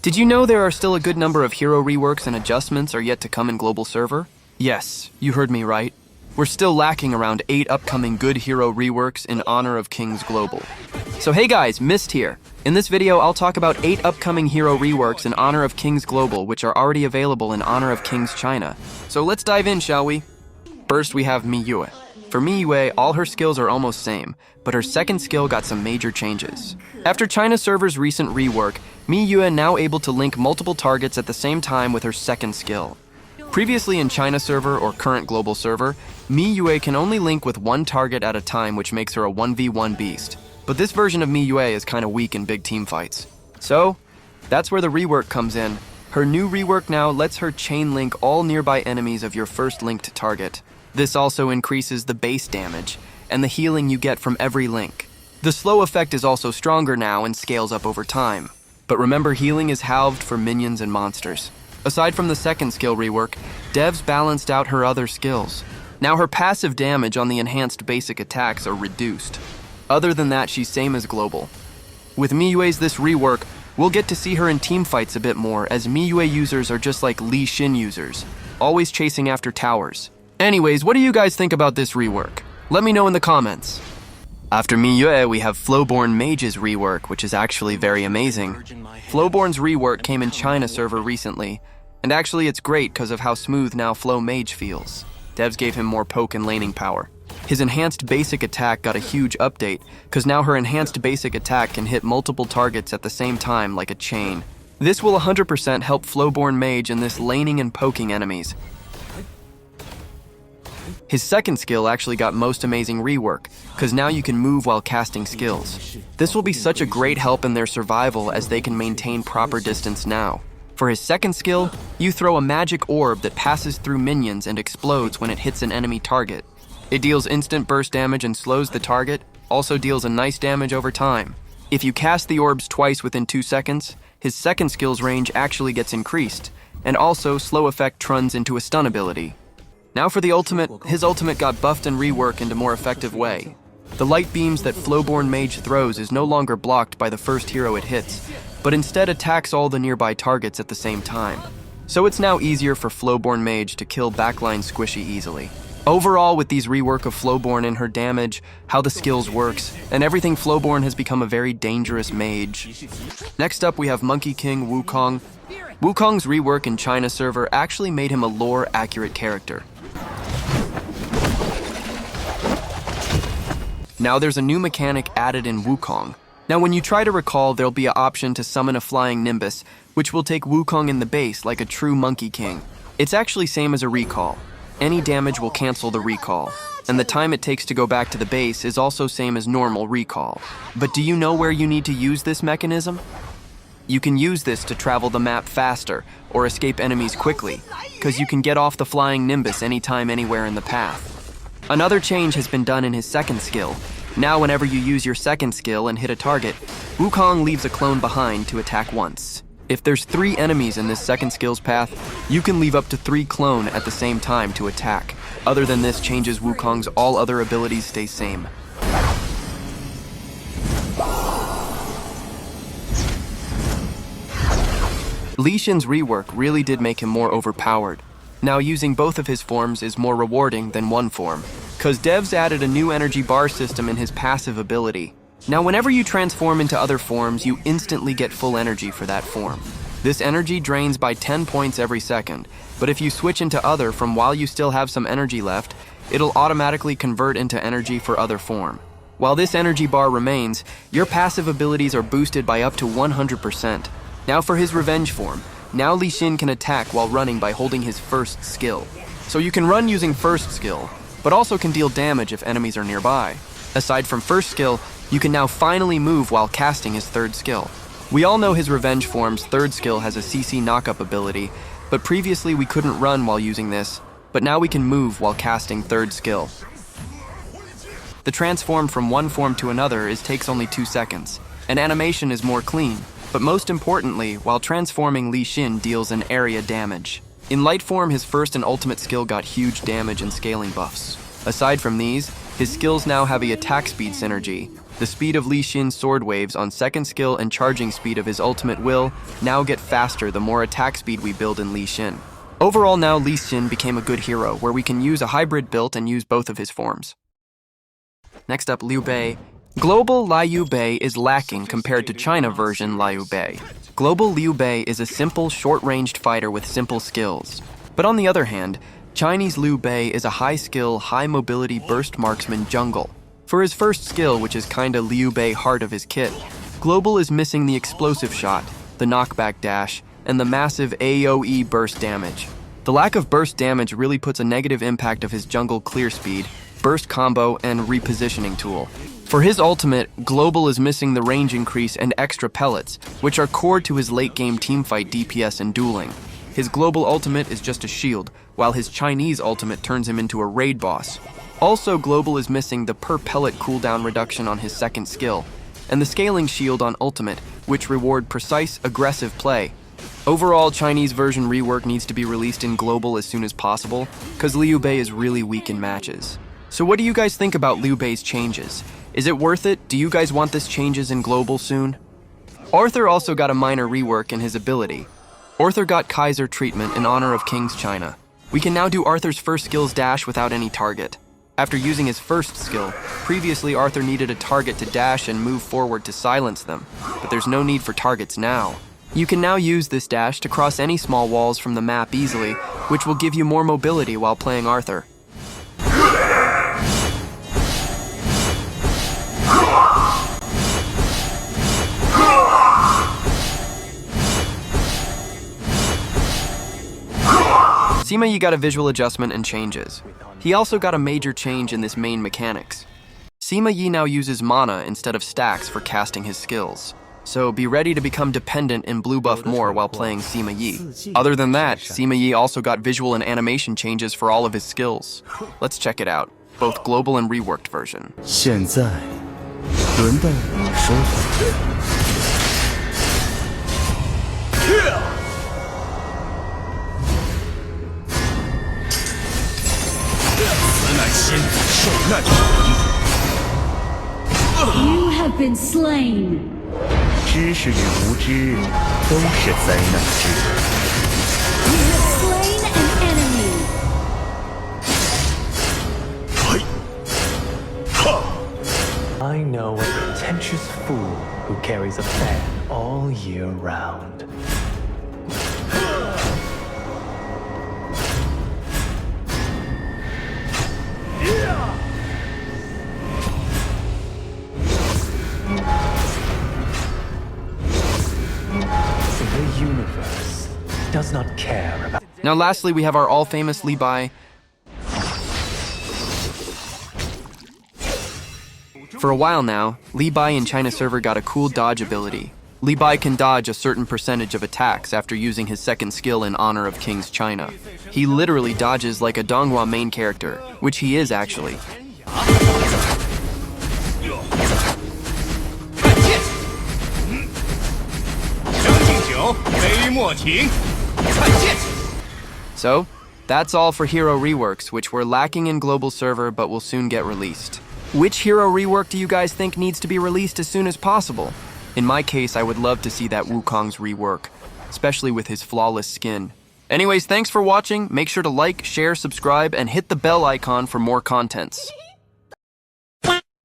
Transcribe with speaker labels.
Speaker 1: Did you know there are still a good number of hero reworks and adjustments are yet to come in global server? Yes, you heard me right. We're still lacking around 8 upcoming good hero reworks in honor of Kings Global. So hey guys, Mist here. In this video, I'll talk about 8 upcoming hero reworks in honor of Kings Global, which are already available in honor of Kings China. So let's dive in, shall we? First, we have Miyu. For Miyu, all her skills are almost same, but her second skill got some major changes. After China server's recent rework, Miyu now able to link multiple targets at the same time with her second skill. Previously in China server or current global server, Miyu can only link with one target at a time, which makes her a 1v1 beast. But this version of Miyu is kinda weak in big team fights. So, that's where the rework comes in. Her new rework now lets her chain link all nearby enemies of your first linked target. This also increases the base damage and the healing you get from every link. The slow effect is also stronger now and scales up over time. But remember, healing is halved for minions and monsters. Aside from the second skill rework, devs balanced out her other skills. Now her passive damage on the enhanced basic attacks are reduced. Other than that, she's same as global. With Miyue's this rework, we'll get to see her in team fights a bit more, as Miyu users are just like Li Xin users, always chasing after towers. Anyways, what do you guys think about this rework? Let me know in the comments. After Miyu, we have FLOWBORN MAGE's rework, which is actually very amazing. FLOWBORN's rework came in China server recently, and actually it's great because of how smooth now Flow Mage feels. Devs gave him more poke and laning power. His enhanced basic attack got a huge update, because now her enhanced basic attack can hit multiple targets at the same time like a chain. This will 100% help FLOWBORN Mage in this laning and poking enemies. His second skill actually got most amazing rework, because now you can move while casting skills. This will be such a great help in their survival as they can maintain proper distance now. For his second skill, you throw a magic orb that passes through minions and explodes when it hits an enemy target. It deals instant burst damage and slows the target, also deals a nice damage over time. If you cast the orbs twice within 2 seconds, his second skill's range actually gets increased, and also slow effect turns into a stun ability. Now for the ultimate, his ultimate got buffed and reworked into a more effective way. The light beams that FLOWBORN Mage throws is no longer blocked by the first hero it hits, but instead attacks all the nearby targets at the same time. So it's now easier for FLOWBORN Mage to kill backline squishy easily. Overall, with these rework of FLOWBORN and her damage, how the skills works, and everything, FLOWBORN has become a very dangerous mage. Next up, we have Monkey King Wukong. Wukong's rework in China server actually made him a lore-accurate character. Now there's a new mechanic added in Wukong. Now when you try to recall, there'll be an option to summon a flying Nimbus, which will take Wukong in the base like a true Monkey King. It's actually same as a recall. Any damage will cancel the recall, and the time it takes to go back to the base is also same as normal recall. But do you know where you need to use this mechanism? You can use this to travel the map faster or escape enemies quickly, because you can get off the flying Nimbus anytime, anywhere in the path. Another change has been done in his second skill. Now whenever you use your second skill and hit a target, Wukong leaves a clone behind to attack once. If there's 3 enemies in this second skill's path, you can leave up to 3 clone at the same time to attack. Other than this changes Wukong's, all other abilities stay same. Li Xin's rework really did make him more overpowered. Now using both of his forms is more rewarding than one form, cause devs added a new energy bar system in his passive ability. Now whenever you transform into other forms, you instantly get full energy for that form. This energy drains by 10 points every second, but if you switch into other from while you still have some energy left, it'll automatically convert into energy for other form. While this energy bar remains, your passive abilities are boosted by up to 100%. Now for his revenge form. Now Li Xin can attack while running by holding his first skill. So you can run using first skill, but also can deal damage if enemies are nearby. Aside from first skill, you can now finally move while casting his third skill. We all know his revenge form's third skill has a CC knockup ability, but previously we couldn't run while using this, but now we can move while casting third skill. The transform from one form to another takes only 2 seconds, and animation is more clean. But most importantly, while transforming, Li Xin deals an area damage. In light form, his first and ultimate skill got huge damage and scaling buffs. Aside from these, his skills now have the attack speed synergy, The speed of Li Xin's sword waves on second skill and charging speed of his ultimate will now get faster the more attack speed we build in Li Xin. Overall now Li Xin became a good hero where we can use a hybrid build and use both of his forms. Next up, Liu Bei. Global Liu Bei is lacking compared to China version Liu Bei. Global Liu Bei is a simple, short-ranged fighter with simple skills. But on the other hand, Chinese Liu Bei is a high-skill, high-mobility burst marksman jungle. For his first skill, which is kinda Liu Bei heart of his kit, Global is missing the explosive shot, the knockback dash, and the massive AoE burst damage. The lack of burst damage really puts a negative impact of his jungle clear speed, burst combo, and repositioning tool. For his ultimate, Global is missing the range increase and extra pellets, which are core to his late-game teamfight DPS and dueling. His Global ultimate is just a shield, while his Chinese ultimate turns him into a raid boss. Also, Global is missing the per pellet cooldown reduction on his second skill, and the scaling shield on ultimate, which reward precise, aggressive play. Overall, Chinese version Rework needs to be released in Global as soon as possible, cause Liu Bei is really weak in matches. So what do you guys think about Liu Bei's changes? Is it worth it? Do you guys want this changes in Global soon? Arthur also got a minor rework in his ability. Arthur got Kaiser treatment in honor of King's China. We can now do Arthur's first skill's dash without any target. After using his first skill, previously Arthur needed a target to dash and move forward to silence them, but there's no need for targets now. You can now use this dash to cross any small walls from the map easily, which will give you more mobility while playing Arthur. SIMA Yi got a visual adjustment and changes. He also got a major change in this main mechanics. SIMA Yi now uses mana instead of stacks for casting his skills. So be ready to become dependent in blue buff more while playing SIMA Yi. Other than that, SIMA Yi also got visual and animation changes for all of his skills. Let's check it out, both global and reworked version.
Speaker 2: 现在轮到我说话。
Speaker 3: You have been slain.
Speaker 2: 知识与无知都是灾难之源。
Speaker 3: You have slain an enemy.
Speaker 4: I know a pretentious fool who carries a fan all year round. The universe does not care about...
Speaker 1: Now lastly, we have our all-famous Liu Bei. For a while now, Liu Bei in China server got a cool dodge ability. Liu Bei can dodge a certain percentage of attacks after using his second skill in honor of King's China. He literally dodges like a DONGHUA main character, which he is actually. So, that's all for hero reworks, which were lacking in global server but will soon get released. Which hero rework do you guys think needs to be released as soon as possible? In my case, I would love to see that Wukong's rework, especially with his flawless skin. Anyways, thanks for watching. Make sure to like, share, subscribe, and hit the bell icon for more contents.